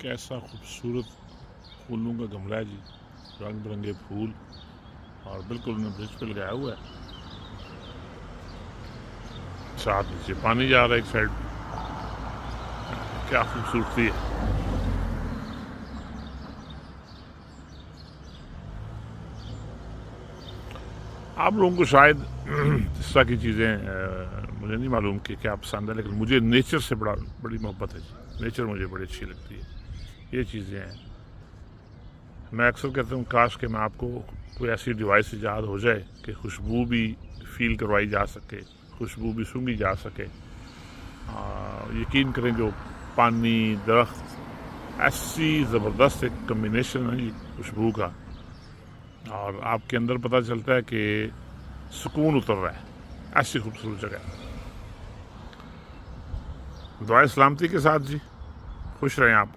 कैसा खूबसूरत फूलों का गमला है जी, रंग बिरंगे फूल, और बिल्कुल उन्हें ब्रिज पे लगाया हुआ है। साथ नीचे पानी जा रहा है एक साइड, क्या खूबसूरती है। आप लोगों को शायद इस तरह की चीज़ें मुझे नहीं मालूम कि क्या पसंद है, लेकिन मुझे नेचर से बड़ी मोहब्बत है जी। नेचर मुझे बड़ी अच्छी लगती है। ये चीज़ें हैं, मैं अक्सर कहता हूँ काश कि मैं आपको कोई ऐसी डिवाइस ईजाद हो जाए कि खुशबू भी फील करवाई जा सके, खुशबू भी सूंघी जा सके। यकीन करें, जो पानी, दरख्त, ऐसी ज़बरदस्त एक कम्बिनेशन है जी खुशबू का, और आपके अंदर पता चलता है कि सुकून उतर रहा है। ऐसी खूबसूरत जगह। दुआ सलामती के साथ जी, खुश रहें आप।